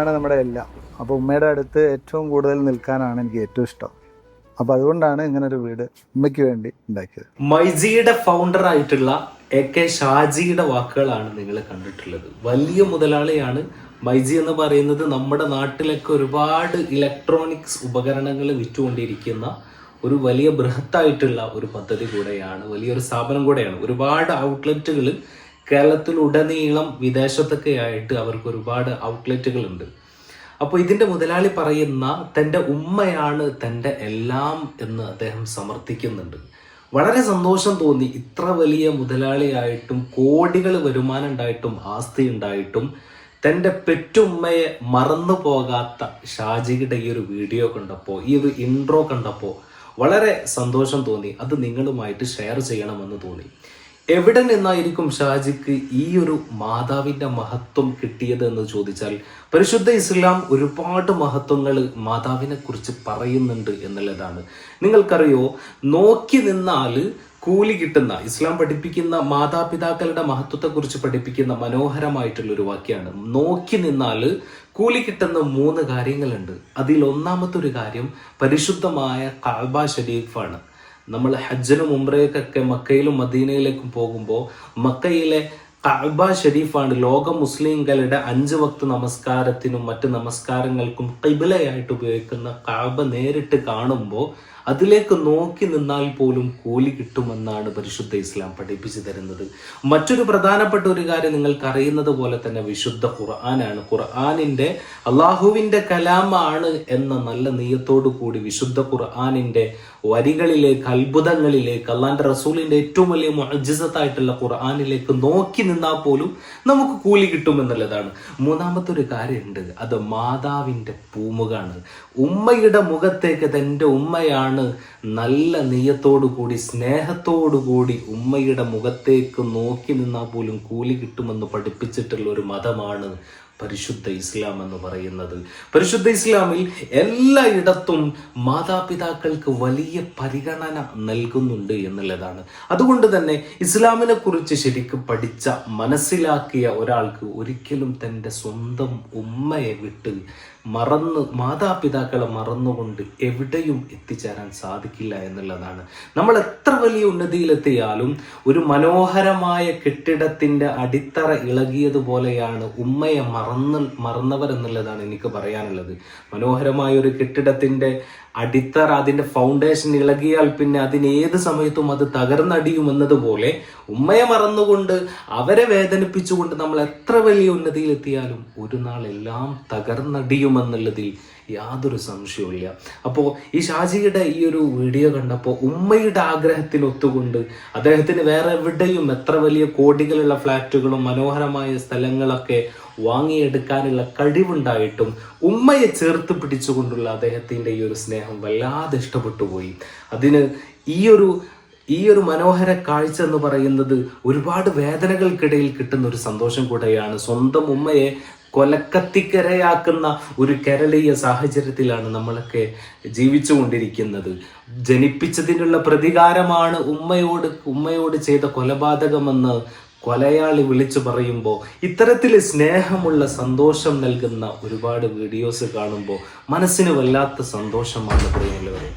ഉമ്മയാണ് നമ്മുടെ എല്ലാം. അപ്പോൾ ഉമ്മയുടെ അടുത്ത് ഏറ്റവും കൂടുതൽ നിൽക്കാനാണ് എനിക്ക് ഏറ്റവും ഇഷ്ടം. അപ്പോൾ അതുകൊണ്ടാണ് ഇങ്ങനൊരു വീട് ഉമ്മയ്ക്ക് വേണ്ടി ഉണ്ടാക്കിയത്. മൈജിയുടെ ഫൗണ്ടർ ആയിട്ടുള്ള AK ഷാജിയുടെ വാക്കുകളാണ് നിങ്ങൾ കണ്ടിട്ടുള്ളത്. വലിയ മുതലാളിയാണ്. മൈജി എന്ന് പറയുന്നത് നമ്മുടെ നാട്ടിലൊക്കെ ഒരുപാട് ഇലക്ട്രോണിക്സ് ഉപകരണങ്ങൾ വിറ്റുകൊണ്ടിരിക്കുന്ന ഒരു വലിയ ബൃഹത്തായിട്ടുള്ള ഒരു പദ്ധതി കൂടെയാണ്, വലിയൊരു സ്ഥാപനം കൂടെയാണ്. ഒരുപാട് ഔട്ട്ലെറ്റുകൾ കേരളത്തിലുടനീളം വിദേശത്തൊക്കെ ആയിട്ട് അവർക്ക് ഒരുപാട് ഔട്ട്ലെറ്റുകൾ ഉണ്ട്. അപ്പോൾ ഇതിൻ്റെ മുതലാളി പറയുന്ന തൻ്റെ ഉമ്മയാണ് തൻ്റെ എല്ലാം എന്ന് അദ്ദേഹം സമർത്ഥിക്കുന്നുണ്ട്. വളരെ സന്തോഷം തോന്നി. ഇത്ര വലിയ മുതലാളിയായിട്ടും കോടികൾ വരുമാനം ഉണ്ടായിട്ടും ആസ്തി ഉണ്ടായിട്ടും തൻ്റെ പെറ്റുമ്മയെ മറന്നു പോകാത്ത ഷാജിയുടെ ഈ ഒരു വീഡിയോ കണ്ടപ്പോൾ, ഈ ഒരു ഇൻട്രോ കണ്ടപ്പോൾ വളരെ സന്തോഷം തോന്നി. അത് നിങ്ങളുമായിട്ട് ഷെയർ ചെയ്യണമെന്ന് തോന്നി. എവിടെ നിന്നായിരിക്കും ഷാജിക്ക് ഈ ഒരു മാതാവിൻ്റെ മഹത്വം കിട്ടിയത് എന്ന് ചോദിച്ചാൽ, പരിശുദ്ധ ഇസ്ലാം ഒരുപാട് മഹത്വങ്ങൾ മാതാവിനെ കുറിച്ച് പറയുന്നുണ്ട് എന്നുള്ളതാണ്. നിങ്ങൾക്കറിയോ, നോക്കി നിന്നാൽ കൂലി കിട്ടുന്ന, ഇസ്ലാം പഠിപ്പിക്കുന്ന മാതാപിതാക്കളുടെ മഹത്വത്തെക്കുറിച്ച് പഠിപ്പിക്കുന്ന മനോഹരമായിട്ടുള്ളൊരു വാക്യമാണ്. നോക്കി നിന്നാൽ കൂലി കിട്ടുന്ന 3 കാര്യങ്ങളുണ്ട്. അതിൽ ഒന്നാമത്തെ ഒരു കാര്യം പരിശുദ്ധമായ കഅബ ഷരീഫാണ്. നമ്മൾ ഹജ്ജിനും ഉംറയ്ക്കൊക്കെ മക്കയിലും മദീനയിലേക്കും പോകുമ്പോൾ മക്കയിലെ കഅബ ഷരീഫാണ് ലോക മുസ്ലിംകളുടെ 5 വക്ത് നമസ്കാരത്തിനും മറ്റ് നമസ്കാരങ്ങൾക്കും ഖിബ്ലയായിട്ട് ഉപയോഗിക്കുന്ന കഅബ നേരിട്ട് കാണുമ്പോൾ അതിലേക്ക് നോക്കി നിന്നാൽ പോലും കൂലി കിട്ടുമെന്നാണ് പരിശുദ്ധ ഇസ്ലാം പഠിപ്പിച്ചു തരുന്നത്. മറ്റൊരു പ്രധാനപ്പെട്ട ഒരു കാര്യം നിങ്ങൾക്ക് അറിയുന്നത് പോലെ തന്നെ വിശുദ്ധ ഖുർആനാണ്. ഖുർആനിൻ്റെ അള്ളാഹുവിൻ്റെ കലാമാണ് എന്ന നല്ല നീയത്തോടു കൂടി വിശുദ്ധ ഖുർആനിൻ്റെ വരികളിലേക്ക്, അത്ഭുതങ്ങളിലേക്ക്, അള്ളാന്റെ റസൂലിന്റെ ഏറ്റവും വലിയ മുഅ്ജിസത്തായിട്ടുള്ള ഖുർആനിലേക്ക് നോക്കി നിന്നാൽ പോലും നമുക്ക് കൂലി കിട്ടുമെന്നുള്ളതാണ്. മൂന്നാമത്തെ ഒരു കാര്യമുണ്ട്, അത് മാതാവിൻ്റെ പൂമുഖാണ്. ഉമ്മയുടെ മുഖത്തേക്ക് തൻ്റെ ഉമ്മയാണ് നല്ല നീയത്തോടു കൂടി, സ്നേഹത്തോടു കൂടി ഉമ്മയുടെ മുഖത്തേക്ക് നോക്കി നിന്നാൽ പോലും കൂലി കിട്ടുമെന്ന് പഠിപ്പിച്ചിട്ടുള്ള ഒരു മതമാണ് പരിശുദ്ധ ഇസ്ലാം എന്ന് പറയുന്നത്. പരിശുദ്ധ ഇസ്ലാമിൽ എല്ലായിടത്തും മാതാപിതാക്കൾക്ക് വലിയ പരിഗണന നൽകുന്നുണ്ട് എന്നുള്ളതാണ്. അതുകൊണ്ട് തന്നെ ഇസ്ലാമിനെ കുറിച്ച് ശരിക്കും പഠിച്ച, മനസ്സിലാക്കിയ ഒരാൾക്ക് ഒരിക്കലും തൻ്റെ സ്വന്തം ഉമ്മയെ വിട്ട് മാതാപിതാക്കളെ മറന്നുകൊണ്ട് എവിടെയും എത്തിച്ചേരാൻ സാധിക്കില്ല എന്നുള്ളതാണ്. നമ്മൾ എത്ര വലിയ ഉന്നതിയിലെത്തിയാലും ഒരു മനോഹരമായ കെട്ടിടത്തിൻ്റെ അടിത്തറ ഇളകിയതുപോലെയാണ് ഉമ്മയെ മറന്നവർ എന്നുള്ളതാണ് എനിക്ക് പറയാനുള്ളത്. മനോഹരമായ ഒരു കെട്ടിടത്തിൻ്റെ അടിത്തറ, അതിൻ്റെ ഫൗണ്ടേഷൻ ഇളകിയാൽ പിന്നെ അതിന് ഏത് സമയത്തും അത് തകർന്നടിയുമെന്നതുപോലെ ഉമ്മയെ മറന്നുകൊണ്ട്, അവരെ വേദനിപ്പിച്ചുകൊണ്ട് നമ്മൾ എത്ര വലിയ ഉന്നതിയിലെത്തിയാലും ഒരു നാൾ എല്ലാം തകർന്നടിയുമെന്നുള്ളതിൽ യാതൊരു സംശയവുമില്ല. അപ്പോൾ ഈ ഷാജിയുടെ ഈ ഒരു വീഡിയോ കണ്ടപ്പോൾ ഉമ്മയുടെ ആഗ്രഹത്തിനൊത്തുകൊണ്ട് അദ്ദേഹത്തിന് വേറെ എവിടെയും എത്ര വലിയ കോടികളുള്ള ഫ്ലാറ്റുകളും മനോഹരമായ സ്ഥലങ്ങളൊക്കെ വാങ്ങിയെടുക്കാനുള്ള കഴിവുണ്ടായിട്ടും ഉമ്മയെ ചേർത്ത് പിടിച്ചുകൊണ്ടുള്ള അദ്ദേഹത്തിൻ്റെ ഈ ഒരു സ്നേഹം വല്ലാതെ ഇഷ്ടപ്പെട്ടു പോയി. അതിന് ഈ ഒരു മനോഹര കാഴ്ച എന്ന് പറയുന്നത് ഒരുപാട് വേദനകൾക്കിടയിൽ കിട്ടുന്ന ഒരു സന്തോഷം കൂടെയാണ്. സ്വന്തം ഉമ്മയെ കൊലക്കത്തിക്കരയാക്കുന്ന ഒരു കേരളീയ സാഹചര്യത്തിലാണ് നമ്മളൊക്കെ ജീവിച്ചു കൊണ്ടിരിക്കുന്നത്. ജനിപ്പിച്ചതിനുള്ള പ്രതികാരമാണ് ഉമ്മയോട് ചെയ്ത കൊലപാതകമെന്ന് കൊലയാളി വിളിച്ചു പറയുമ്പോൾ, ഇത്തരത്തിൽ സ്നേഹമുള്ള, സന്തോഷം നൽകുന്ന ഒരുപാട് വീഡിയോസ് കാണുമ്പോൾ മനസ്സിന് വല്ലാത്ത സന്തോഷമാണ് പ്രിയമുള്ളവരെ.